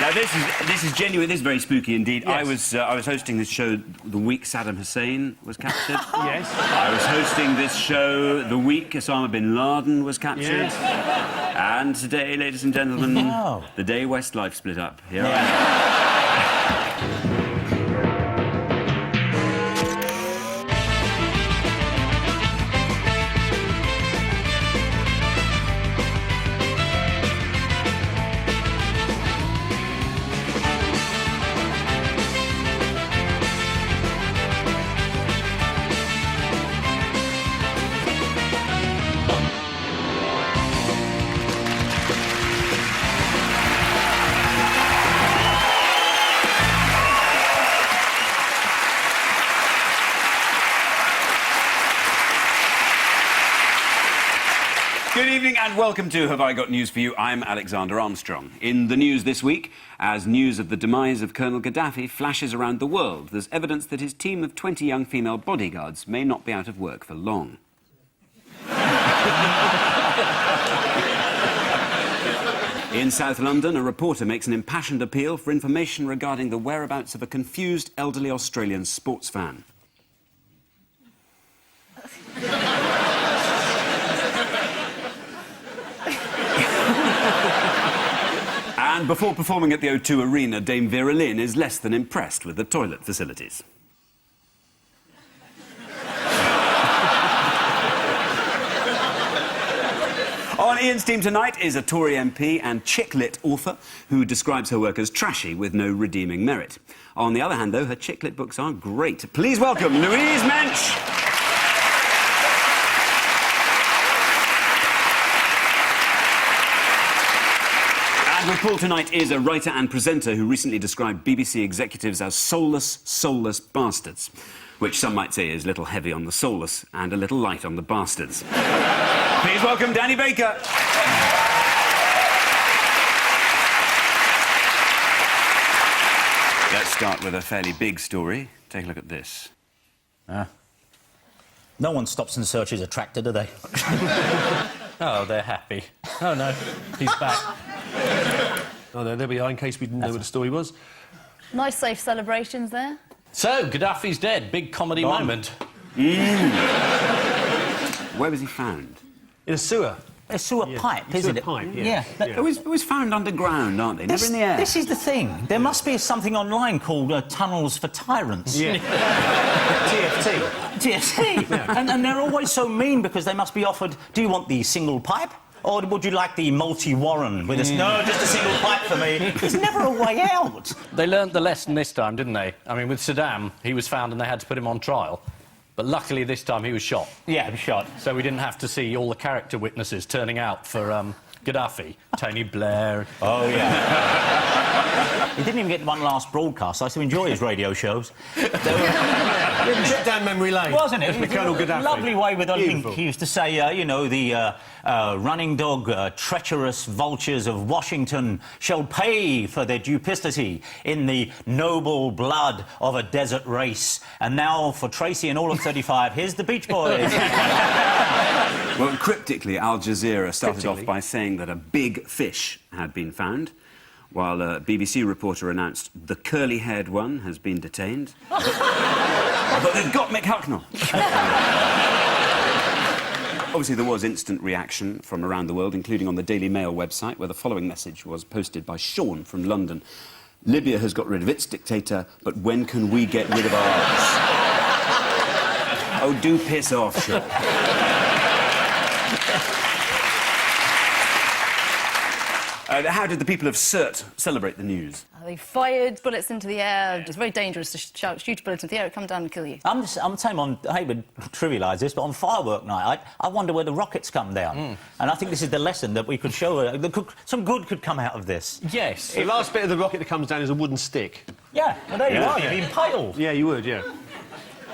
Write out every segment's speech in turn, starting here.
Now this is genuine. This is very spooky indeed. Yes. I was hosting this show the week Saddam Hussein was captured. Yes. I was hosting this show the week Osama bin Laden was captured. Yes. And today, ladies and gentlemen, the day Westlife split up. Here I am. Good evening and welcome to Have I Got News For You? I'm Alexander Armstrong. In the news this week, as news of the demise of Colonel Gaddafi flashes around the world, there's evidence that his team of 20 young female bodyguards may not be out of work for long. In South London, a reporter makes an impassioned appeal for information regarding the whereabouts of a confused elderly Australian sports fan. And before performing at the O2 Arena, Dame Vera Lynn is less than impressed with the toilet facilities. On Ian's team tonight is a Tory MP and chick-lit author who describes her work as trashy with no redeeming merit. On the other hand, though, her chick-lit books are great. Please welcome Louise Mensch. And with Paul tonight is a writer and presenter who recently described BBC executives as soulless bastards, which some might say is a little heavy on the soulless and a little light on the bastards. Please welcome Danny Baker. Let's start with a fairly big story. Take a look at this. No one stops and searches a tractor, do they? Oh, they're happy. Oh, no, he's back. Oh, there we are, in case we didn't know what the story was. Nice, safe celebrations there. So, Gaddafi's dead. Big comedy moment. Where was he found? In a sewer. A sewer pipe, isn't it? Pipe, Yeah. It was found underground, aren't they? Never in the air. This is the thing. There must be something online called Tunnels for Tyrants. Yeah. TFT. Yeah. And they're always so mean because they must be offered, do you want the single pipe? Or would you like the multi-warren with a... No, just a single pipe for me. There's never a way out. They learned the lesson this time, didn't they? I mean, with Saddam, he was found and they had to put him on trial. But luckily, this time, he was shot. Yeah, he was shot. So we didn't have to see all the character witnesses turning out for Gaddafi. Tony Blair. Oh, yeah. He didn't even get one last broadcast. I used to enjoy his radio shows. Trip down memory lane. Wasn't it? The Colonel Gaddafi. Lovely way with Link. He used to say, you know, the running dog, treacherous vultures of Washington shall pay for their duplicity in the noble blood of a desert race. And now, for Tracy and all of 35, here's the Beach Boys. Well, cryptically, Al Jazeera started off by saying that a big fish had been found, while a BBC reporter announced the curly-haired one has been detained. But they've got Mick Hucknall. Obviously, there was instant reaction from around the world, including on the Daily Mail website, where the following message was posted by Sean from London. Libya has got rid of its dictator, but when can we get rid of ours? Oh, do piss off, Sean. How did the people of Sirte celebrate the news? They fired bullets into the air. It's very dangerous to shoot bullets into the air. It'll come down and kill you. I'm saying I hate to trivialise this, but on firework night, I wonder where the rockets come down. And I think this is the lesson that we could show. Some good could come out of this. Yes. The last bit of the rocket that comes down is a wooden stick. Yeah, well, there you are. You've been impaled. Yeah, you would, yeah.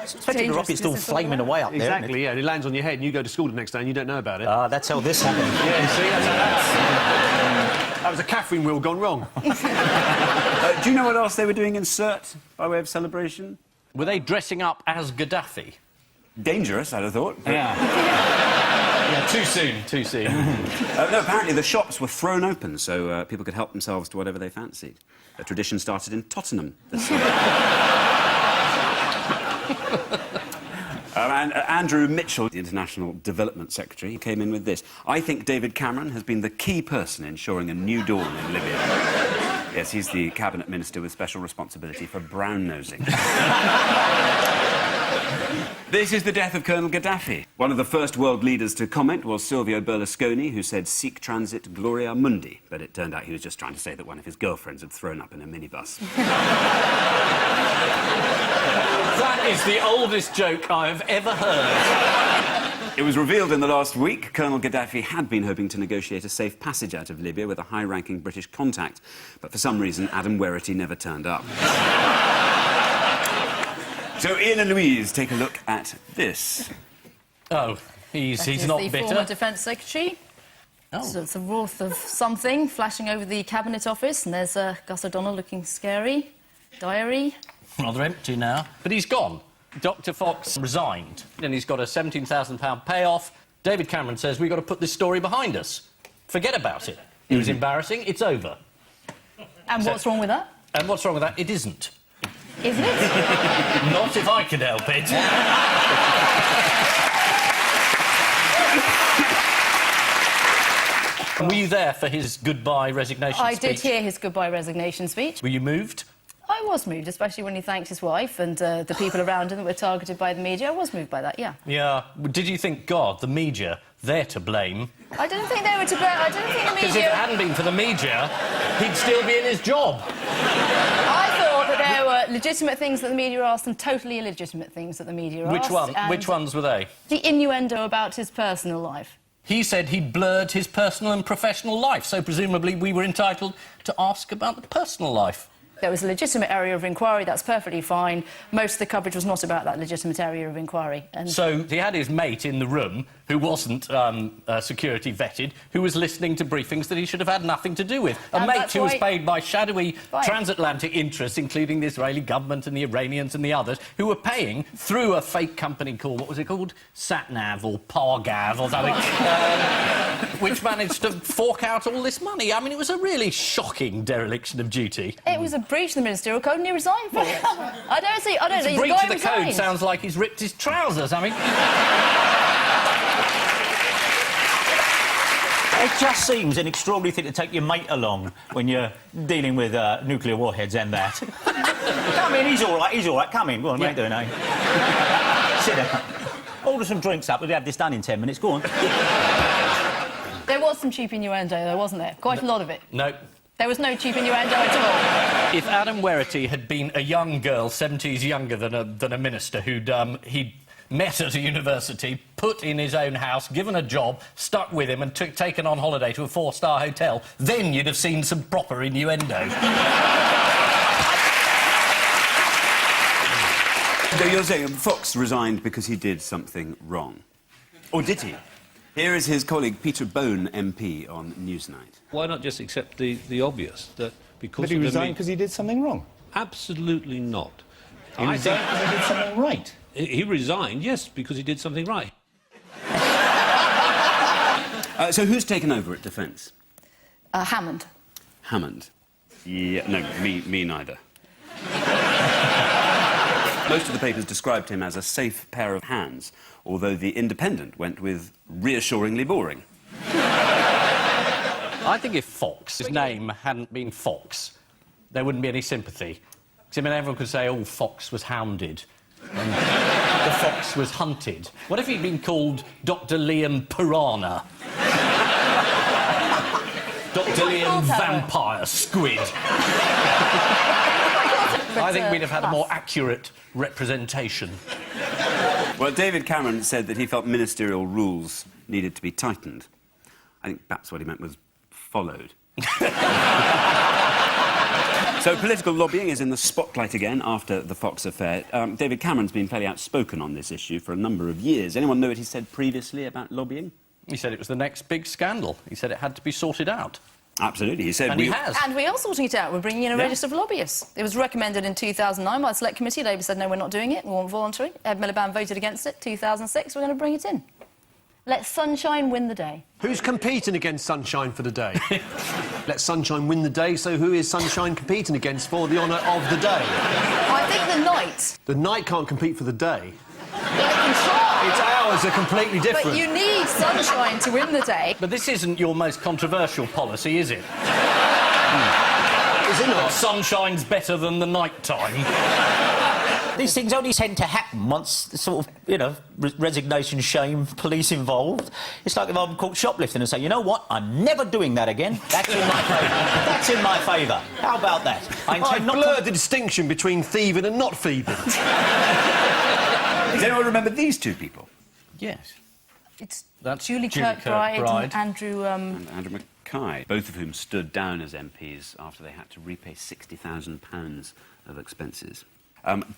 Especially the rocket's still flaming away up there. Exactly, yeah. And it lands on your head and you go to school the next day and you don't know about it. That's how this happened. Yeah, you see, that was a Catherine wheel gone wrong. Do you know what else they were doing in Sirte by way of celebration? Were they dressing up as Gaddafi? Dangerous, I'd have thought. Yeah. Yeah, too soon, too soon. No, apparently the shops were thrown open so people could help themselves to whatever they fancied. A tradition started in Tottenham this summer. And Andrew Mitchell, the International Development Secretary, came in with this. I think David Cameron has been the key person ensuring a new dawn in Libya. Yes, he's the cabinet minister with special responsibility for brown-nosing. This is the death of Colonel Gaddafi. One of the first world leaders to comment was Silvio Berlusconi, who said, "Sic transit gloria mundi." But it turned out he was just trying to say that one of his girlfriends had thrown up in a minibus. That is the oldest joke I have ever heard. It was revealed in the last week Colonel Gaddafi had been hoping to negotiate a safe passage out of Libya with a high-ranking British contact. But for some reason, Adam Werrity never turned up. So Ian and Louise take a look at this. Oh, he's That is not the bitter. former Defence Secretary. Oh. So it's a wrath of something flashing over the Cabinet Office, and there's Gus O'Donnell looking scary. Diary. Rather empty now. But he's gone. Dr Fox resigned, and he's got a £17,000 payoff. David Cameron says, we've got to put this story behind us. Forget about it. It was embarrassing, it's over. And what's wrong with that? And what's wrong with that? It isn't. Isn't it? Not if I could help it. Were you there for his goodbye resignation I speech? did hear his goodbye resignation speech. Were you moved? I was moved, especially when he thanked his wife and the people around him that were targeted by the media. I was moved by that, yeah. Yeah. Did you think, God, the media, they're to blame? I didn't think they were to blame. I didn't think the Because if it media... hadn't been for the media, he'd still be in his job. I thought that there were legitimate things that the media asked and totally illegitimate things that the media asked. Which ones were they? The innuendo about his personal life. He said he'd blurred his personal and professional life, so presumably we were entitled to ask about the personal life. There was a legitimate area of inquiry, that's perfectly fine. Most of the coverage was not about that legitimate area of inquiry. And So he had his mate in the room, who wasn't security vetted, who was listening to briefings that he should have had nothing to do with. A And mate that's who was why- paid by shadowy Fine. transatlantic interests, including the Israeli government and the Iranians and the others, who were paying through a fake company called, what was it called? Satnav or Pargav or something, which managed to fork out all this money. I mean, it was a really shocking dereliction of duty. it was a breach of the ministerial code and he resigned for it. I don't think The the breach guy of the code resigned. sounds like he's ripped his trousers. I mean... It just seems an extraordinary thing to take your mate along when you're dealing with nuclear warheads and that. Come in, he's all right, come in. Go on, Yeah. mate, doing eh? Sit down. Order some drinks up, we'll have this done in 10 minutes, go on. There was some cheap innuendo, though, wasn't there? Quite a lot of it. No. There was no cheap innuendo at all. If Adam Werrity had been a young girl, 70s younger than a minister, who'd he'd met at a university, put in his own house, given a job, stuck with him and taken on holiday to a 4-star hotel, then you'd have seen some proper innuendo. So you're saying Fox resigned because he did something wrong? Or did he? Here is his colleague Peter Bone, MP, on Newsnight. Why not just accept the obvious, that because But he of the resigned because he did something wrong. Absolutely not. He resigned because he did something right. He resigned, yes, because he did something right. So who's taken over at Defence? Hammond. Hammond. Yeah, no, me neither. Most of the papers described him as a safe pair of hands, although The Independent went with reassuringly boring. I think if Fox's name hadn't been Fox, there wouldn't be any sympathy. 'Cause, I mean, everyone could say, oh, Fox was hounded. And the fox was hunted. What if he'd been called Dr. Liam Piranha? Dr. Liam Vampire Squid. I think we'd have had a more accurate representation. Well, David Cameron said that he felt ministerial rules needed to be tightened. I think perhaps what he meant was followed. So political lobbying is in the spotlight again after the Fox affair. David Cameron's been fairly outspoken on this issue for a number of years. Anyone know what he said previously about lobbying? He said it was the next big scandal. He said it had to be sorted out. Absolutely. He said And he has. And we are sorting it out. We're bringing in a register of lobbyists. It was recommended in 2009 by the Select Committee. Labour said, no, we're not doing it. We want voluntary. Ed Miliband voted against it. 2006, we're going to bring it in. Let sunshine win the day. Who's competing against sunshine for the day? Let sunshine win the day, so who is sunshine competing against for the honour of the day? I think the night. The night can't compete for the day. Well, it can try. Its hours are completely different. But you need sunshine to win the day. But this isn't your most controversial policy, is it? Is it not? Sunshine's better than the night time. These things only tend to happen once the sort of, you know, resignation, shame, police involved. It's like if I'm caught shoplifting and say, you know what, I'm never doing that again. That's in my favour. That's in my favour. How about that? I blur the distinction between thieving and not thieving. Does anyone remember these two people? Yes. It's That's Julie Julie Kirkbride Kirkbride. and Andrew... And Andrew Mackay, both of whom stood down as MPs after they had to repay £60,000 of expenses.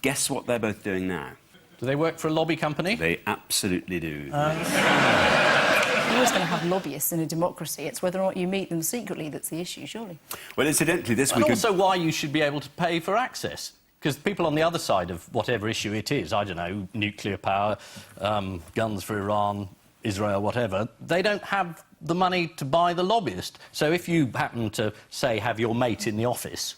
Guess what they're both doing now? Do they work for a lobby company? They absolutely do. You're always going to have lobbyists in a democracy. It's whether or not you meet them secretly that's the issue, surely. Well, incidentally, this And week... also why you should be able to pay for access. Because people on the other side of whatever issue it is, I don't know, nuclear power, guns for Iran, Israel, whatever, they don't have the money to buy the lobbyist. So if you happen to, say, have your mate in the office...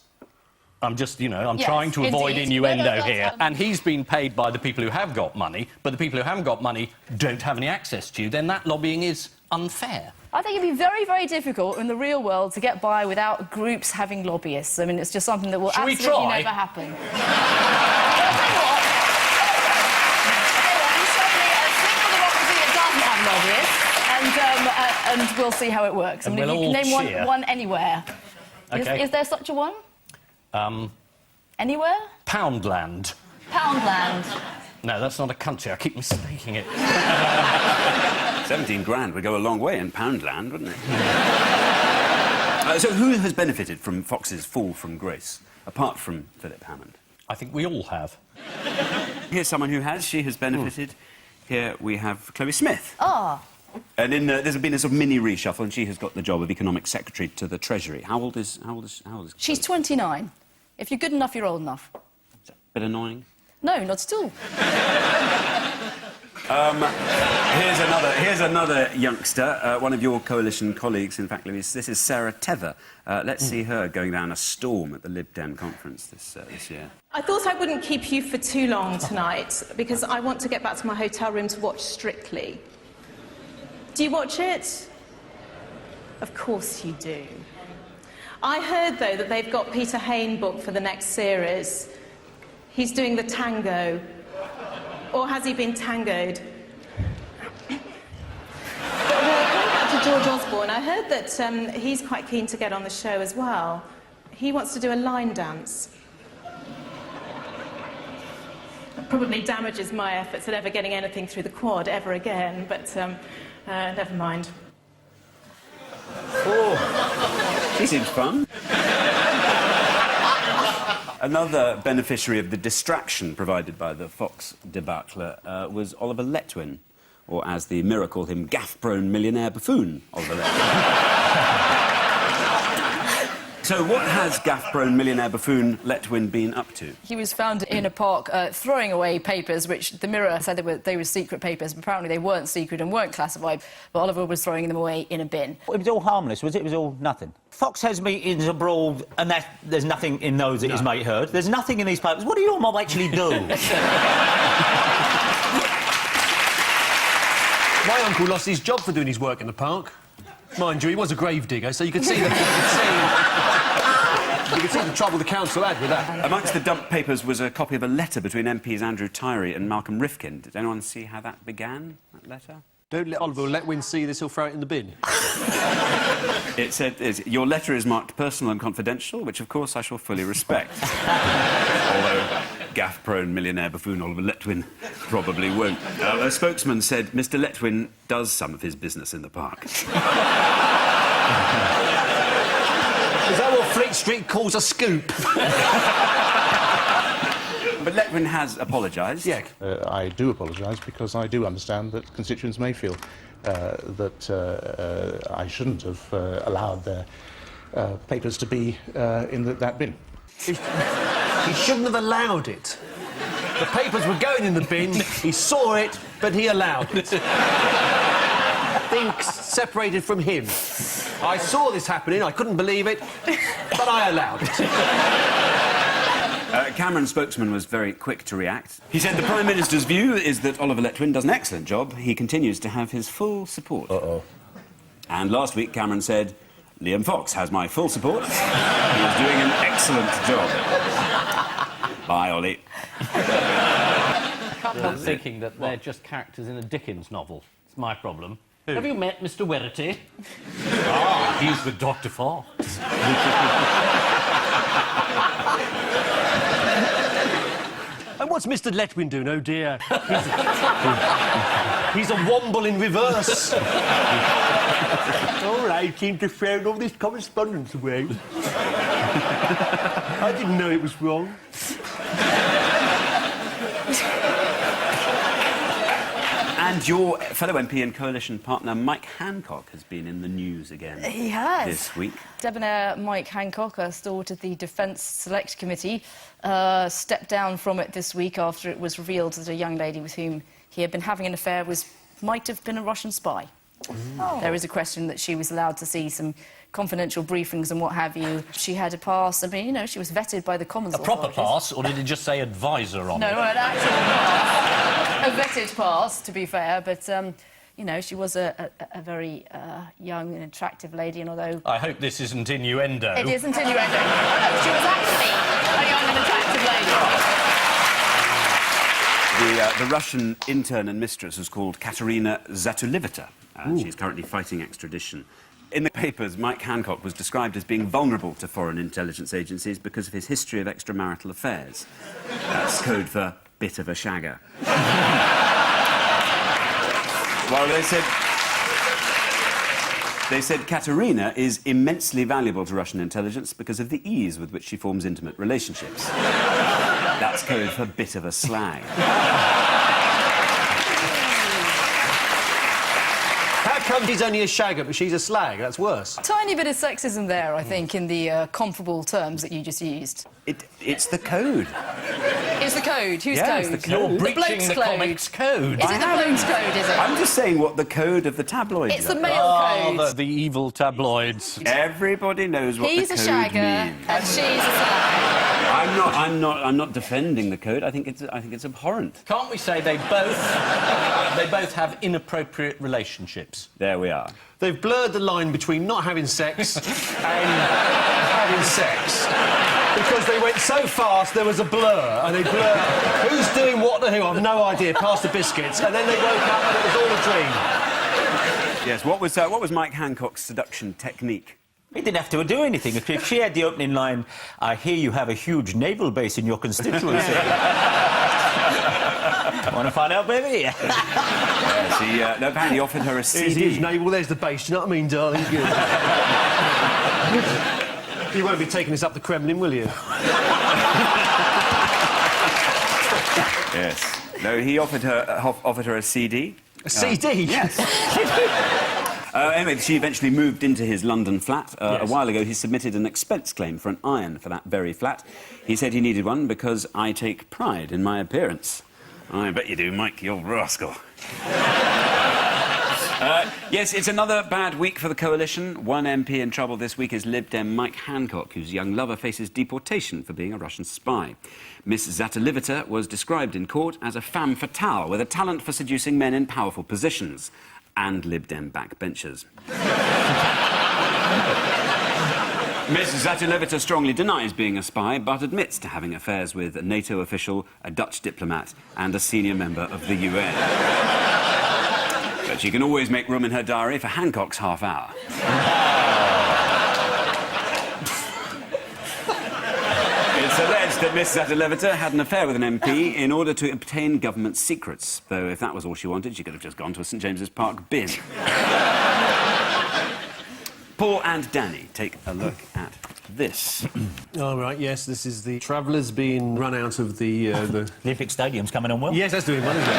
I'm just, you know, I'm Yes, trying to avoid indeed. innuendo No, that's here. And he's been paid by the people who have got money, but the people who haven't got money don't have any access to you, then that lobbying is unfair. I think it'd be very, very difficult in the real world to get by without groups having lobbyists. I mean, it's just something that will Shall we absolutely try? never happen. Well, I'll tell you what. I'm certainly a single democracy that doesn't have lobbyists, and we'll see how it works. And I mean, we'll you can all name cheer. one anywhere. OK. Is there such a one? Anywhere? Poundland. Poundland. No, that's not a country. I keep mistaking it. 17 grand would go a long way in Poundland, wouldn't it? So who has benefited from Fox's fall from grace, apart from Philip Hammond? I think we all have. Here's someone who has. She has benefited. Here we have Chloe Smith. Ah. And there's been a sort of mini reshuffle, and she has got the job of Economic Secretary to the Treasury. How old is She's 29. If you're good enough, you're old enough. Is that a bit annoying? No, not at all. Here's another youngster, one of your coalition colleagues, in fact, Louise. This is Sarah Tever. Let's see her going down a storm at the Lib Dem conference this year. I thought I wouldn't keep you for too long tonight because I want to get back to my hotel room to watch Strictly. Do you watch it? Of course you do. I heard, though, that they've got Peter Hain booked for the next series. He's doing the tango. Or has he been tangoed? But going back to George Osborne, I heard that he's quite keen to get on the show as well. He wants to do a line dance. Probably damages my efforts at ever getting anything through the quad ever again, but never mind. Oh, she seems fun. Another beneficiary of the distraction provided by the Fox debacle was Oliver Letwin, or as the Mirror called him, gaff-prone millionaire buffoon Oliver Letwin. So what has gaff-prone millionaire buffoon Letwin been up to? He was found in a park throwing away papers, which the Mirror said they were secret papers, but apparently they weren't secret and weren't classified, but Oliver was throwing them away in a bin. It was all harmless, was it? It was all nothing. Fox has meetings abroad, and there's nothing in those that his mate heard. There's nothing in these papers. What do your mob actually do? My uncle lost his job for doing his work in the park. Mind you, he was a gravedigger, so you could see the trouble the council had with that. Amongst the dumped papers was a copy of a letter between MPs Andrew Tyree and Malcolm Rifkin. Did anyone see how that began, that letter? Don't let Oliver Letwin see this, he'll throw it in the bin. It said, your letter is marked personal and confidential, which, of course, I shall fully respect. Although gaff-prone millionaire buffoon Oliver Letwin probably won't. A spokesman said Mr Letwin does some of his business in the park. Is that what Fleet Street calls a scoop? But Letwin has apologised. Yeah. I do apologise because I do understand that constituents may feel that I shouldn't have allowed their papers to be in that bin. He shouldn't have allowed it. The papers were going in the bin, he saw it, but he allowed it. think, separated from him. I saw this happening, I couldn't believe it, but I allowed it. Cameron's spokesman was very quick to react. He said the Prime Minister's view is that Oliver Letwin does an excellent job. He continues to have his full support. Uh-oh. And last week, Cameron said, Liam Fox has my full support. He is doing an excellent job. Bye, Ollie. I can't help thinking that they're just characters in a Dickens novel. It's my problem. Who? Have you met Mr. Werrity? Ah, he's the Dr. Fox. And what's Mr. Letwin doing? Oh, dear. He's a womble in reverse. All right, came to throw all this correspondence away. I didn't know it was wrong. And your fellow MP and coalition partner, Mike Hancock, has been in the news again. He has. This week. Debonair Mike Hancock, stalwart of the Defence Select Committee, stepped down from it this week after it was revealed that a young lady with whom he had been having an affair might have been a Russian spy. Oh. There is a question that she was allowed to see some confidential briefings and what have you. She had a pass. I mean, you know, she was vetted by the Commons A proper authorities. pass, or did it just say advisor on it? No, an actual pass. A vetted pass, to be fair, but, you know, she was a very young and attractive lady, and although... I hope this isn't innuendo. It isn't innuendo. Oh, no, she was actually a young and attractive lady. The Russian intern and mistress was called Katerina Zatulivita. She's currently fighting extradition. In the papers, Mike Hancock was described as being vulnerable to foreign intelligence agencies because of his history of extramarital affairs. That's code for bit of a shagger. Well, they said Katerina is immensely valuable to Russian intelligence because of the ease with which she forms intimate relationships. That's code for bit of a slag. How come he's only a shagger, but she's a slag? That's worse. Tiny bit of sexism there, I think, in the comparable terms that you just used. It's the code. It's the code. Whose Yeah, code? it's the code. You're breaching bloke's the code. comics code. Is it the bloke's code, is it? I'm just saying what the code of the tabloids It's the are. male code. The evil tabloids. Everybody knows what He's the a code shagger means. and she's a slag. I'm not defending the code. I think it's abhorrent. Can't we say they both have inappropriate relationships? There we are. They've blurred the line between not having sex and having sex. Because they went so fast, there was a blur, and they blurred who's doing what to who, I've no idea, past the biscuits, and then they woke up and it was all a dream. Yes, what was Mike Hancock's seduction technique? He didn't have to do anything. If she had the opening line, I hear you have a huge naval base in your constituency. Want to find out, baby? Yes, no, apparently he offered her a CD. Here's his navel, there's the base, do you know what I mean, darling? Good. You won't be taking this up the Kremlin, will you? Yes. No, he offered her a CD. A CD? Yes. Anyway, she eventually moved into his London flat. A while ago, he submitted an expense claim for an iron for that very flat. He said he needed one because I take pride in my appearance. I bet you do, Mike, you old rascal. Yes, it's another bad week for the coalition. One MP in trouble this week is Lib Dem Mike Hancock, whose young lover faces deportation for being a Russian spy. Miss Zatulivita was described in court as a femme fatale with a talent for seducing men in powerful positions and Lib Dem backbenchers. Miss Zatulivita strongly denies being a spy, but admits to having affairs with a NATO official, a Dutch diplomat, and a senior member of the UN. But she can always make room in her diary for Hancock's half hour. It's alleged that Miss Zatulivita had an affair with an MP in order to obtain government secrets, though if that was all she wanted, she could have just gone to a St James's Park bin. Paul and Danny, take a look at this. All right, yes, this is the travellers being run out of the... Olympic Stadium's coming on well. Yes, that's doing well, isn't it?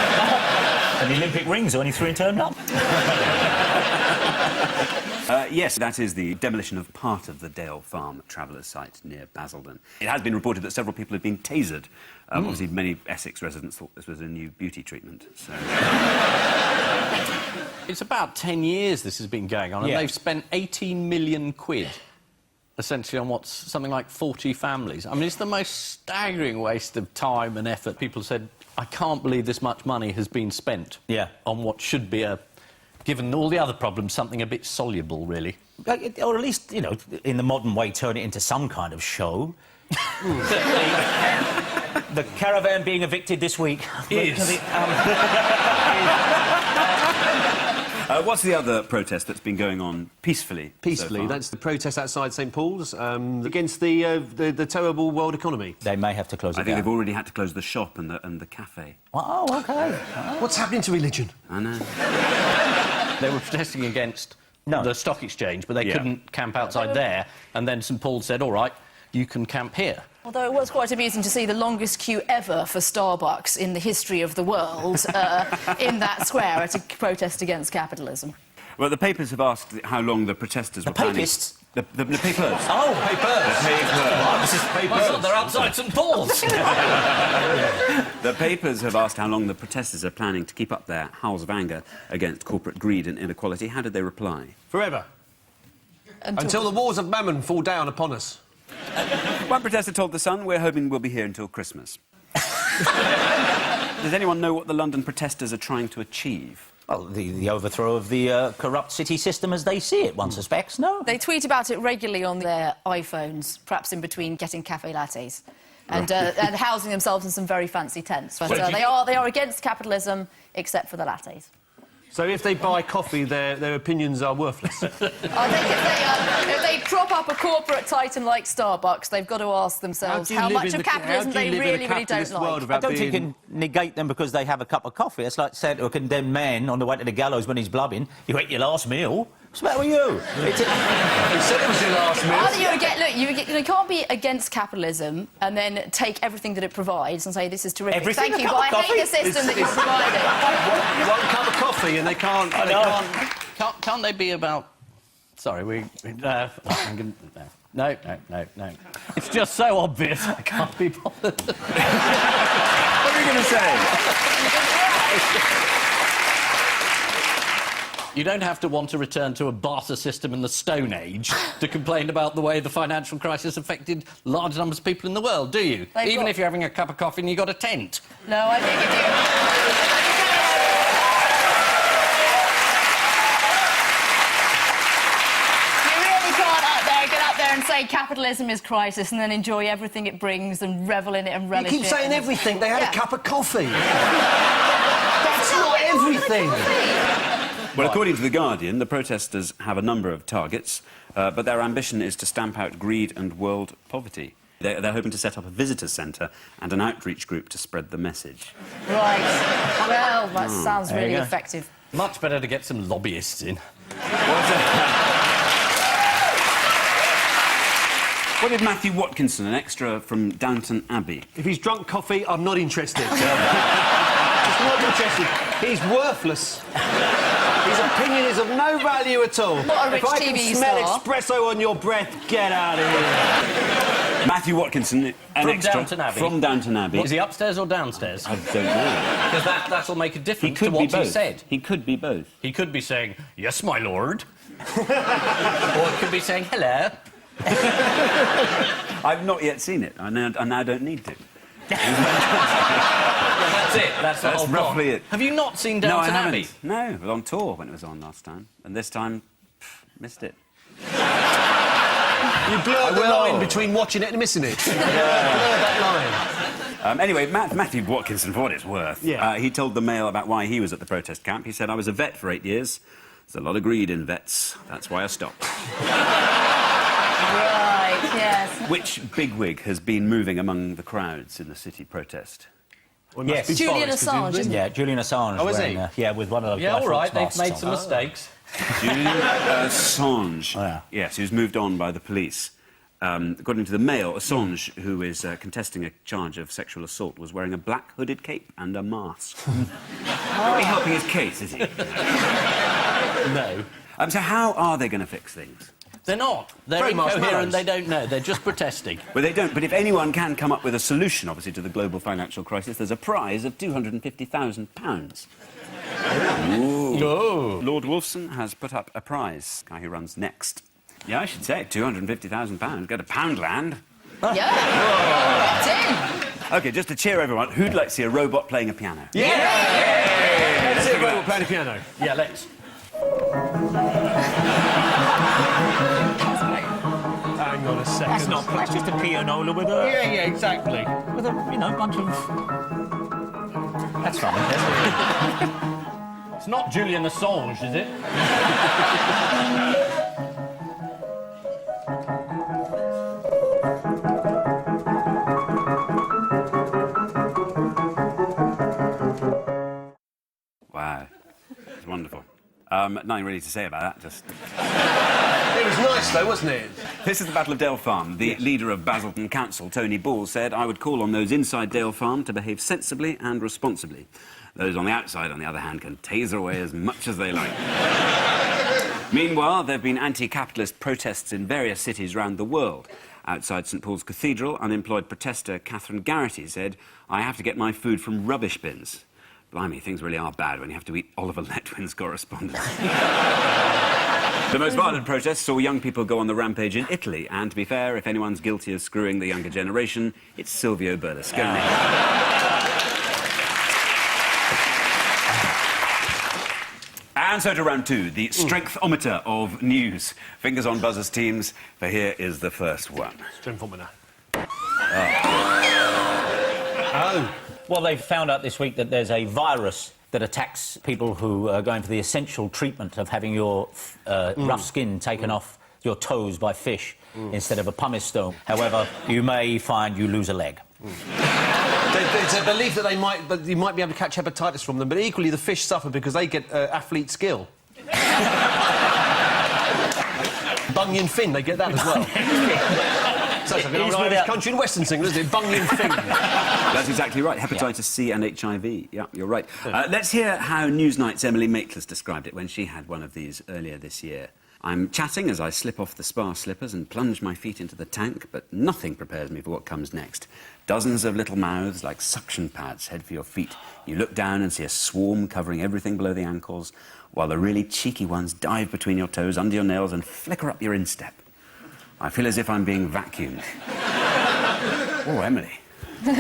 And the Olympic rings are only 3 turned up. Yes, that is the demolition of part of the Dale Farm travellers' site near Basildon. It has been reported that several people have been tasered. Obviously, many Essex residents thought this was a new beauty treatment, so... It's about 10 years this has been going on, and they've spent 18 million quid, essentially, on what's something like 40 families. I mean, it's the most staggering waste of time and effort. People said, I can't believe this much money has been spent on what should be given all the other problems, something a bit soluble, really. Or at least, you know, in the modern way, turn it into some kind of show. The caravan being evicted this week is. What's the other protest that's been going on peacefully? Peacefully, so far? that's the protest outside St Paul's against the terrible world economy. They may have to close it I think down. they've already had to close the shop and the cafe. Oh, OK. What's happening to religion? I know. They were protesting against the stock exchange, but they couldn't camp outside there, and then St Paul said, all right, you can camp here. Although it was quite amusing to see the longest queue ever for Starbucks in the history of the world in that square at a protest against capitalism. Well, the papers have asked how long the protesters were planning... Papists? The papers. Oh, papers! This is papers. They're outside St Paul's. The papers have asked how long the protesters are planning to keep up their howls of anger against corporate greed and inequality. How did they reply? Forever. Until the walls of Mammon fall down upon us. One protester told The Sun, we're hoping we'll be here until Christmas. Does anyone know what the London protesters are trying to achieve? Well, the overthrow of the corrupt city system as they see it, one suspects, no? They tweet about it regularly on their iPhones, perhaps in between getting cafe lattes, and housing themselves in some very fancy tents. But they are against capitalism, except for the lattes. So if they buy coffee, their opinions are worthless. I think if they prop up a corporate titan like Starbucks, they've got to ask themselves how much of capitalism they really don't like. I don't think you can negate them because they have a cup of coffee. It's like said to a condemned man on the way to the gallows when he's blubbing, you ate your last meal. What's the matter with you? He said it was your last meal. You can't be against capitalism and then take everything that it provides and say, this is terrific. Everything? Thank you, but I hate the system that you're providing. One cup of coffee and they can't... Can't they be about... Sorry, No. It's just so obvious. I can't be bothered. What are you going to say? You don't have to want to return to a barter system in the Stone Age to complain about the way the financial crisis affected large numbers of people in the world, do you? Even if you're having a cup of coffee and you've got a tent. No, I think you do. You really can't get up there and say capitalism is crisis and then enjoy everything it brings and revel in it and relish it. You keep saying everything. They had a cup of coffee. That's not everything. Well, according to The Guardian, the protesters have a number of targets, but their ambition is to stamp out greed and world poverty. They're hoping to set up a visitors' centre and an outreach group to spread the message. Right. Well, that sounds really effective. Much better to get some lobbyists in. What did Matthew Watkinson, an extra from Downton Abbey... If he's drunk coffee, I'm not interested. Just not interested. He's worthless. His opinion is of no value at all. What a rich if I TV can smell star. espresso on your breath, get out of here. Matthew Watkinson, an extra... Downton Abbey? From Downton Abbey. Is he upstairs or downstairs? I don't know. Because that'll make a difference He to could what be both. he said. He could be both. He could be saying, yes, my lord. Or it could be saying, hello. I've not yet seen it. I now don't need to. That's it. That's the whole roughly plot. it. Have you not seen Downton Abbey? No, I was on tour when it was on last time. And this time, missed it. You blurred the line between watching it and missing it. You blurred that line. Anyway, Matthew Watkinson, for what it's worth, he told the Mail about why he was at the protest camp. He said, I was a vet for 8 years. There's a lot of greed in vets. That's why I stopped. Right, yes. Which bigwig has been moving among the crowds in the city protest? Well, yes. Julian Assange, isn't it? Yeah, Julian Assange. Oh, is he? Yeah, with one of those... Yeah, all right, they've made some mistakes. Julian Assange. Oh, yeah. Yes, he was moved on by the police. According to the Mail, Assange, who is contesting a charge of sexual assault, was wearing a black hooded cape and a mask. Not really helping his case, is he? No. So how are they going to fix things? They're not. They're Very incoherent. marshmallows. They don't know. They're just protesting. Well, they don't. But if anyone can come up with a solution, obviously, to the global financial crisis, there's a prize of £250,000. Oh. Lord Wolfson has put up a prize. Guy who runs Next. Yeah, I should say it. £250,000. Go to Poundland. Yeah. It's in. OK, just to cheer everyone, who'd like to see a robot playing a piano? Yeah! Let's see if we're playing the piano. Yeah, let's. Hang on a second. That's not... That's just a pianola with a... Yeah, exactly. With a, you know, bunch of... That's fine. It's not Julian Assange, is it? Wow. It's wonderful. Nothing really to say about that, just... It was nice, though, wasn't it? This is the Battle of Dale Farm. The leader of Basildon Council, Tony Ball, said, "I would call on those inside Dale Farm to behave sensibly and responsibly. Those on the outside, on the other hand, can taser away as much as they like." Meanwhile, there have been anti-capitalist protests in various cities around the world. Outside St Paul's Cathedral, unemployed protester Catherine Garrity said, "I have to get my food from rubbish bins." Blimey, things really are bad when you have to eat Oliver Letwin's correspondence. The most violent protests saw young people go on the rampage in Italy, and to be fair, if anyone's guilty of screwing the younger generation, it's Silvio Berlusconi. And so to round two, the strengthometer of news. Fingers on buzzers, teams, for here is the first one. Strengthometer. Well, they've found out this week that there's a virus that attacks people who are going for the essential treatment of having your rough skin taken off your toes by fish instead of a pumice stone. However, you may find you lose a leg. There's a belief that you might be able to catch hepatitis from them, but equally the fish suffer because they get athlete skill. Bunyan Finn, they get that as well. So it's like an old Irish country in Western England, isn't it? Bunyan Finn. That's exactly right. Hepatitis C and HIV. Yeah, you're right. Let's hear how Newsnight's Emily Maitlis described it when she had one of these earlier this year. "I'm chatting as I slip off the spa slippers and plunge my feet into the tank, but nothing prepares me for what comes next. Dozens of little mouths like suction pads head for your feet. You look down and see a swarm covering everything below the ankles, while the really cheeky ones dive between your toes, under your nails, and flicker up your instep. I feel as if I'm being vacuumed." Oh, Emily. Now,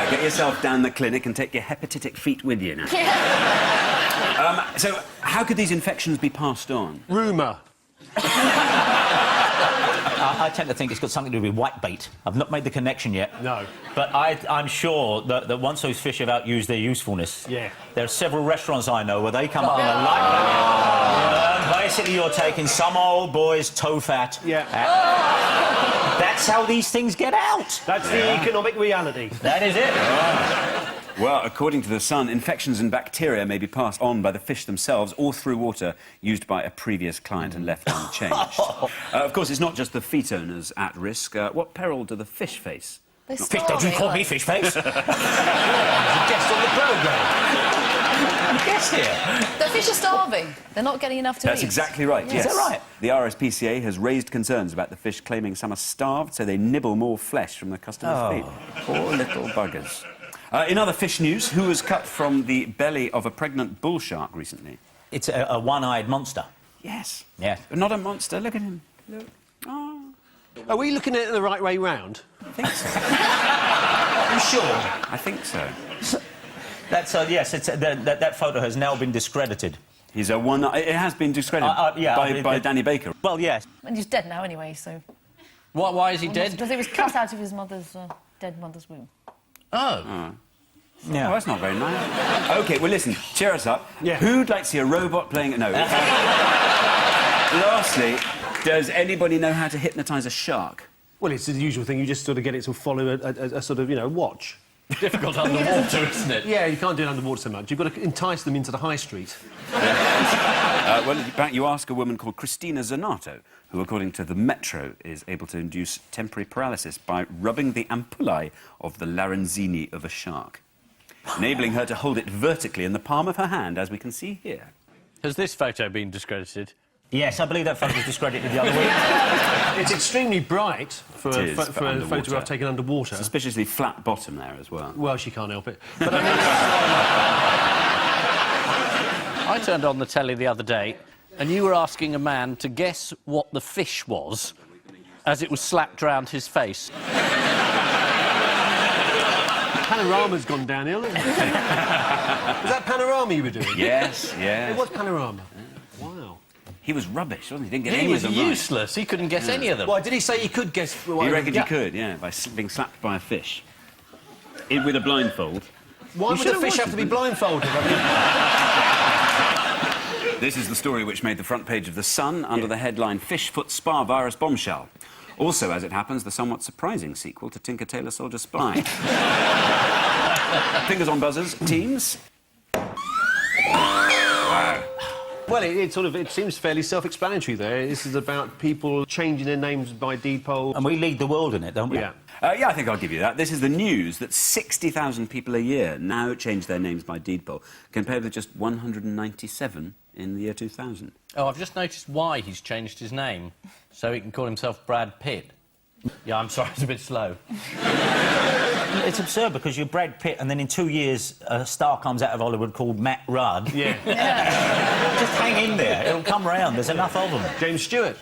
get yourself down the clinic and take your hepatitic feet with you now. So, how could these infections be passed on? Rumour. I tend to think it's got something to do with whitebait. I've not made the connection yet. No. But I'm sure that once those fish have outused their usefulness... Yeah. There are several restaurants I know where they come up with a light... basically, you're taking some old boy's toe fat... Yeah. That's how these things get out. That's the economic reality. That is it. Well, according to The Sun, infections and bacteria may be passed on by the fish themselves or through water used by a previous client and left unchanged. Of course, it's not just the feet owners at risk. What peril do the fish face? They're Fish, don't you call me fish face? Guest on the programme. Guess here. The fish are starving. They're not getting enough to eat. That's exactly right, yes. Is that right? The RSPCA has raised concerns about the fish, claiming some are starved, so they nibble more flesh from the customers' feet. Poor little buggers. In other fish news, who was cut from the belly of a pregnant bull shark recently? It's a one-eyed monster. Yes. Yeah. But not a monster. Look at him. Look. Oh. Are we looking at it the right way round? I think so. You sure? I think so. That's yes. That photo has now been discredited. He's a one... It has been discredited by Danny Baker. Well, yes. And he's dead now anyway, so... Why is he dead? Because it was cut out of his mother's dead mother's womb. Oh. Yeah. Oh, that's not very nice. OK, well, listen, cheer us up. Yeah. Who'd like to see a robot playing... No. Lastly, does anybody know how to hypnotise a shark? Well, it's the usual thing. You just sort of get it to follow a sort of, watch. Difficult underwater, isn't it? Yeah, you can't do it underwater so much. You've got to entice them into the high street. Well, in fact, you ask a woman called Christina Zanato, who, according to the Metro, is able to induce temporary paralysis by rubbing the ampullae of the larynxini of a shark. enabling her to hold it vertically in the palm of her hand, as we can see here. Has this photo been discredited? Yes, I believe that photo was discredited the other week. It's extremely bright for It a, is, pho- for for a underwater. photograph taken underwater. Suspiciously flat bottom there as well. Well, she can't help it. But I mean, I turned on the telly the other day and you were asking a man to guess what the fish was as it was slapped round his face. Panorama's gone downhill. Was that Panorama you were doing? Yes, yes. It was Panorama. Wow. He was rubbish, wasn't he? Didn't get He any was of them right. useless. He couldn't guess any of them. Why, did he say he could guess... He reckoned he could, yeah, by being slapped by a fish. With a blindfold. Why would the fish have to be blindfolded? I mean, This is the story which made the front page of The Sun under the headline Fish Foot Spa Virus Bombshell. Also, as it happens, the somewhat surprising sequel to Tinker Tailor Soldier Spy. Fingers on buzzers, teams. well, it seems fairly self-explanatory there. This is about people changing their names by deed poll. And we lead the world in it, don't we? Yeah. Yeah, I think I'll give you that. This is the news that 60,000 people a year now change their names by deed poll, compared with just 197 in the year 2000. Oh, I've just noticed why he's changed his name, so he can call himself Brad Pitt. Yeah, I'm sorry, it's a bit slow. It's absurd because you're Brad Pitt and then in 2 years a star comes out of Hollywood called Matt Rudd. Yeah. Just hang in there, it'll come round, there's enough of them. James Stewart.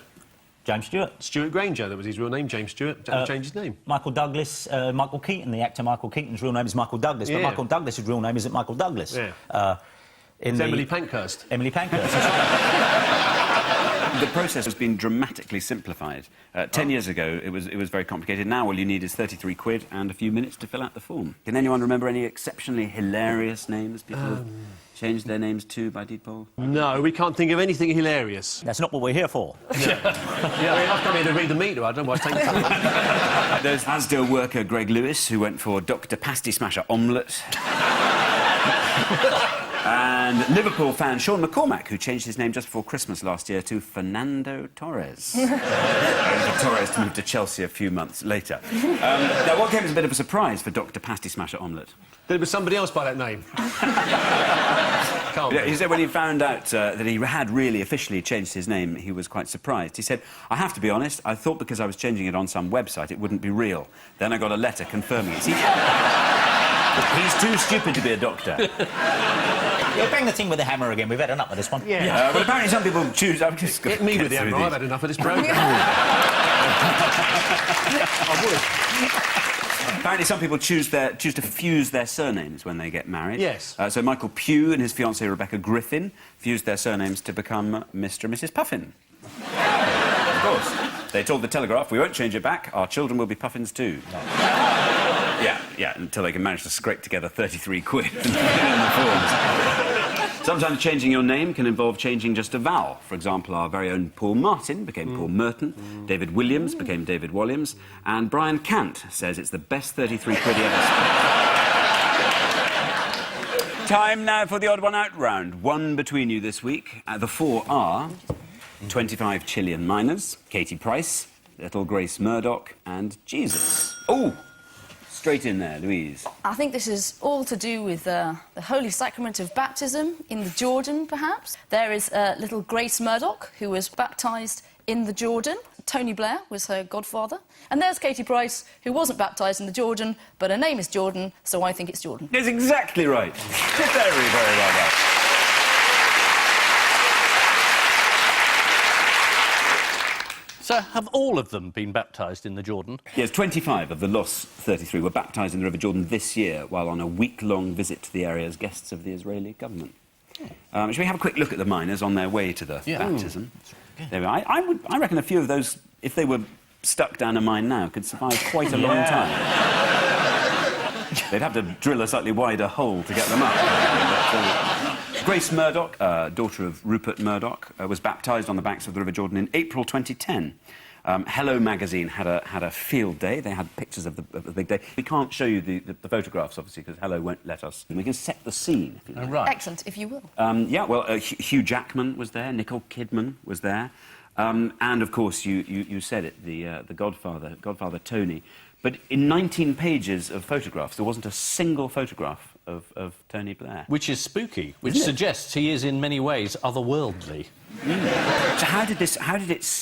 James Stewart. Stuart Granger, that was his real name, James Stewart. Changed his name. Michael Douglas, Michael Keaton, the actor Michael Keaton's real name is Michael Douglas, but Yeah. Michael Douglas's real name isn't Michael Douglas. Yeah. It's Emily Pankhurst. Emily Pankhurst, that's right. The process has been dramatically simplified. 10 years ago, it was very complicated. Now all you need is 33 quid and a few minutes to fill out the form. Can anyone remember any exceptionally hilarious names people have changed their names to by deed poll? No, we can't think of anything hilarious. That's not what we're here for. Yeah, I mean, I've come here to read the meter. I don't know why it's taking so long. There's Asda worker Greg Lewis, who went for Dr. Pasty Smasher Omelette. And Liverpool fan Sean McCormack, who changed his name just before Christmas last year to Fernando Torres. For Torres to move to Chelsea a few months later. Now, what came as a bit of a surprise for Dr. Pasty Smasher Omelette? There was somebody else by that name. Can't Yeah, be. he said when he found out that he had really officially changed his name, he was quite surprised. He said, I have to be honest, I thought because I was changing it on some website it wouldn't be real. Then I got a letter confirming it. See, he's too stupid to be a doctor. Yeah, bang the thing with the hammer again. We've had enough of this one. Yeah. But apparently some people choose... I'm just Get me get with the through hammer. I've these. had enough of this programme. I would. Apparently some people choose to fuse their surnames when they get married. Yes. So Michael Pugh and his fiancée Rebecca Griffin fused their surnames to become Mr. and Mrs. Puffin. Of course. They told the Telegraph, we won't change it back, our children will be Puffins too. Yeah, until they can manage to scrape together 33 quid and put it in the forms. Sometimes changing your name can involve changing just a vowel. For example, our very own Paul Martin became Paul Merton, David Williams became David Williams, and Brian Cant says it's the best 33 quid he ever spent. Time now for the odd one out round. One between you this week. The four are 25 Chilean miners, Katie Price, Little Grace Murdoch, and Jesus. Oh! Straight in there, Louise. I think this is all to do with the Holy Sacrament of Baptism in the Jordan, perhaps. There is little Grace Murdoch, who was baptised in the Jordan. Tony Blair was her godfather. And there's Katie Price, who wasn't baptised in the Jordan, but her name is Jordan, so I think it's Jordan. That's exactly right. Very, very well done. So, have all of them been baptised in the Jordan? Yes, 25 of the lost 33 were baptised in the River Jordan this year while on a week-long visit to the area as guests of the Israeli government. Shall we have a quick look at the miners on their way to the baptism? There we are. I reckon a few of those, if they were stuck down a mine now, could survive quite a long time. They'd have to drill a slightly wider hole to get them up. Grace Murdoch, daughter of Rupert Murdoch, was baptised on the banks of the River Jordan in April 2010. Hello magazine had a field day. They had pictures of the big day. We can't show you the photographs, obviously, because Hello won't let us. We can set the scene, if you like. Right. Excellent, if you will. Yeah, well, Hugh Jackman was there, Nicole Kidman was there, and, of course, you said it, the Godfather Tony, But in 19 pages of photographs, there wasn't a single photograph of Tony Blair. Which is spooky, which suggests he is in many ways otherworldly. So how did it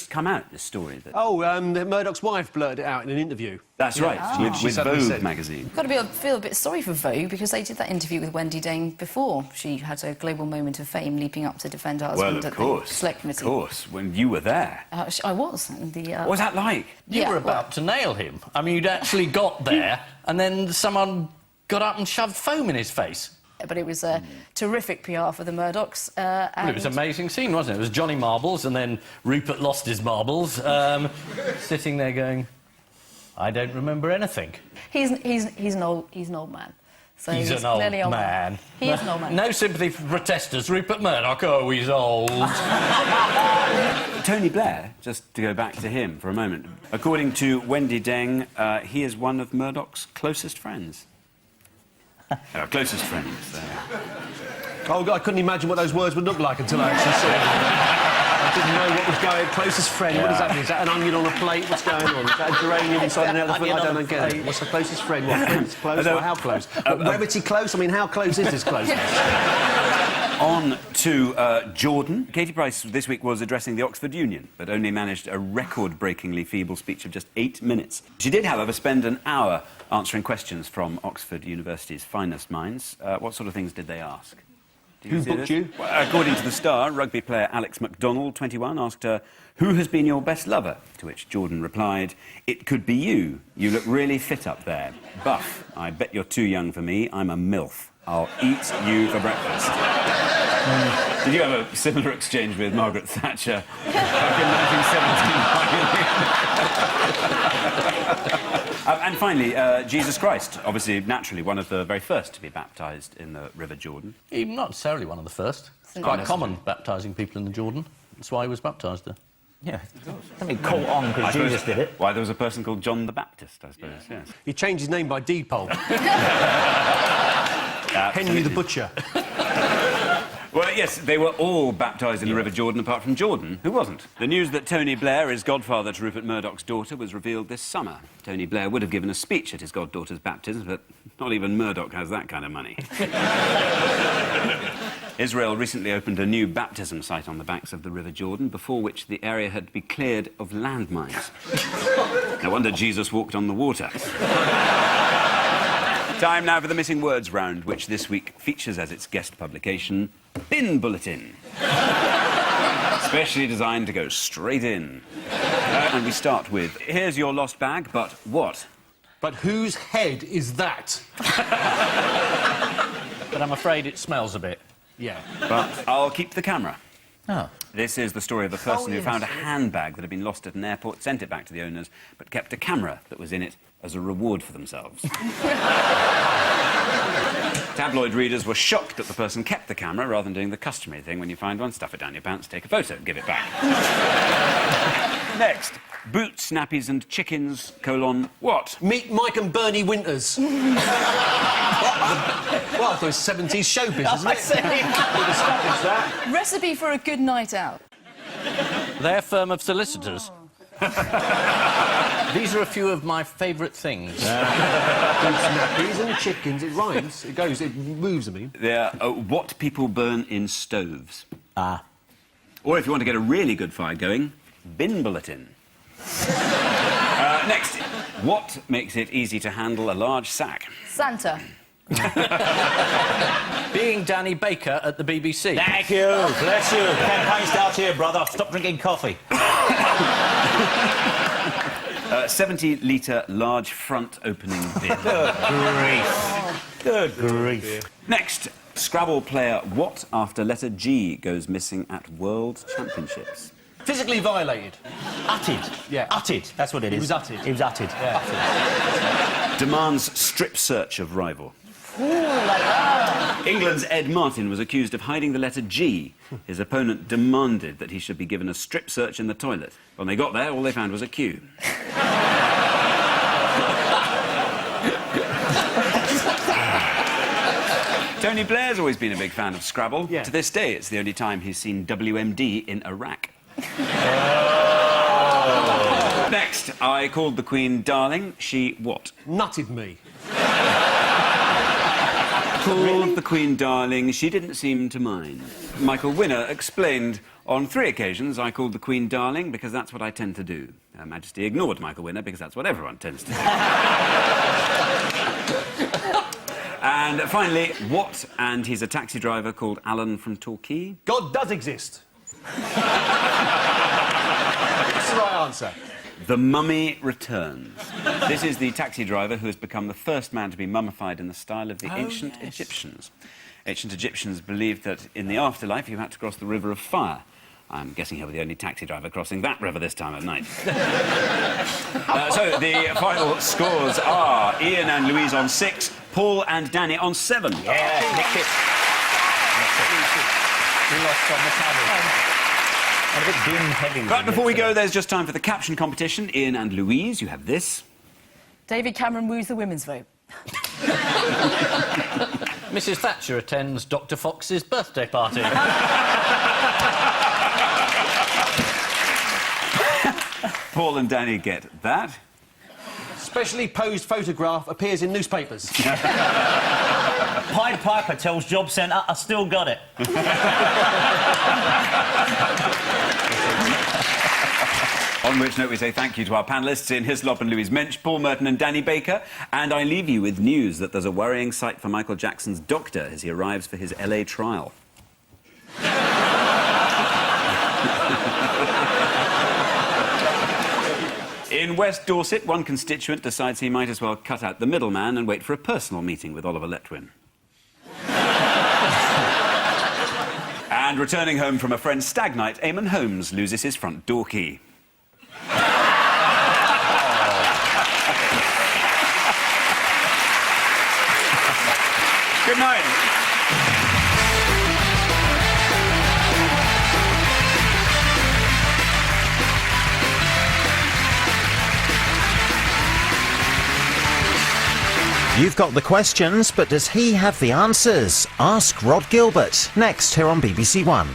come out, this story? Murdoch's wife blurted it out in an interview. That's right, with suddenly Vogue said- magazine. Got to feel a bit sorry for Vogue because they did that interview with Wendy Dane before she had a global moment of fame, leaping up to defend her husband at the Select Committee. Of course, when you were there. I was. And What was that like? You were about to nail him. I mean, you'd actually got there, and then someone got up and shoved foam in his face. But it was a terrific PR for the Murdochs. Well, it was an amazing scene, wasn't it? It was Johnny Marbles, and then Rupert lost his marbles, sitting there going, I don't remember anything. He's an old man. So He's an clearly old man. He is an old man. No sympathy for protesters. Rupert Murdoch, oh, he's old. Tony Blair, just to go back to him for a moment, according to Wendy Deng, he is one of Murdoch's closest friends. Closest friends. Oh, I couldn't imagine what those words would look like until I actually saw them. I didn't know what was going. Closest friend. What does that mean? Is that an onion on a plate? What's going on? Is that a geranium inside an elephant? I don't get it. What's the closest friend? What friend's close? Or how close? Brevity close? I mean, how close is this closeness? On to Jordan. Katie Price this week was addressing the Oxford Union, but only managed a record-breakingly feeble speech of just 8 minutes. She did, however, spend an hour answering questions from Oxford University's finest minds. What sort of things did they ask? Who booked you? Well, according to The Star, rugby player Alex McDonald, 21, asked her, "Who has been your best lover?" To which Jordan replied, "It could be you. You look really fit up there. Buff. I bet you're too young for me. I'm a MILF. I'll eat you for breakfast." Did you have a similar exchange with Margaret Thatcher back in 1917? And finally, Jesus Christ, obviously, naturally, one of the very first to be baptised in the River Jordan. He's not necessarily one of the first. It's quite common baptising people in the Jordan. That's why he was baptised there. Yeah, I mean, caught on because Jesus did it. Why, there was a person called John the Baptist, I suppose, yes. He changed his name by deed poll. Henry the Butcher. Well, yes, they were all baptised in the River Jordan, apart from Jordan, who wasn't. The news that Tony Blair is godfather to Rupert Murdoch's daughter was revealed this summer. Tony Blair would have given a speech at his goddaughter's baptism, but not even Murdoch has that kind of money. Israel recently opened a new baptism site on the banks of the River Jordan, before which the area had to be cleared of landmines. No wonder Jesus walked on the water. Time now for the Missing Words round, which this week features as its guest publication, Bin Bulletin. Specially designed to go straight in. And we start with, here's your lost bag, but what? But whose head is that? But I'm afraid it smells a bit. Yeah. But I'll keep the camera. Oh. This is the story of a person who found a handbag that had been lost at an airport, sent it back to the owners, but kept a camera that was in it as a reward for themselves. Tabloid readers were shocked that the person kept the camera rather than doing the customary thing when you find one, stuff it down your pants, take a photo, give it back. Next, boots, nappies and chickens, what? Meet Mike and Bernie Winters. Well, I thought it was 70s showbiz, isn't it? We've established that. Recipe for a good night out. Their firm of solicitors. These are a few of my favourite things. Nappies and chickens, it rhymes. It goes, it moves, I mean. They're what people burn in stoves. Ah. Or if you want to get a really good fire going, Bin Bulletin. Next, what makes it easy to handle a large sack? Santa. Being Danny Baker at the BBC. Thank you. Bless you. Campaign starts here, brother. Stop drinking coffee. 70-litre large front opening bin. Good grief. Good grief. Next, Scrabble player what after letter G goes missing at World Championships? Physically violated. Utted. Yeah. Utted. That's what it is. He was utted. He was utted. Yeah. Demands strip search of rival. England's Ed Martin was accused of hiding the letter G. His opponent demanded that he should be given a strip search in the toilet. When they got there, all they found was a Q. Tony Blair's always been a big fan of Scrabble. Yeah. To this day, it's the only time he's seen WMD in Iraq. Next, I called the Queen darling. She what? Nutted me. Called the Queen darling. She didn't seem to mind. Michael Winner explained, on 3 occasions I called the Queen darling because that's what I tend to do. Her Majesty ignored Michael Winner because that's what everyone tends to do. And finally, what? And he's a taxi driver called Alan from Torquay. God does exist. That's the right answer. The Mummy Returns. This is the taxi driver who has become the first man to be mummified in the style of the ancient Egyptians. Ancient Egyptians believed that in the afterlife you had to cross the river of fire. I'm guessing he'll be the only taxi driver crossing that river this time of night. So the final scores are Ian and Louise on 6, Paul and Danny on 7. Yeah, nicked it. We lost on the tablet. And a bit dim heavy. But before we go, there's just time for the caption competition. Ian and Louise, you have this. David Cameron woos the women's vote. Mrs Thatcher attends Dr Fox's birthday party. Paul and Danny get that. Specially posed photograph appears in newspapers. Pied Piper tells Job Centre, I still got it. On which note we say thank you to our panellists in Hislop and Louise Mensch, Paul Merton and Danny Baker. And I leave you with news that there's a worrying sight for Michael Jackson's doctor as he arrives for his LA trial. In West Dorset, one constituent decides he might as well cut out the middleman and wait for a personal meeting with Oliver Letwin. And returning home from a friend's stag night, Eamon Holmes loses his front door key. Good night. You've got the questions, but does he have the answers? Ask Rod Gilbert, next here on BBC One.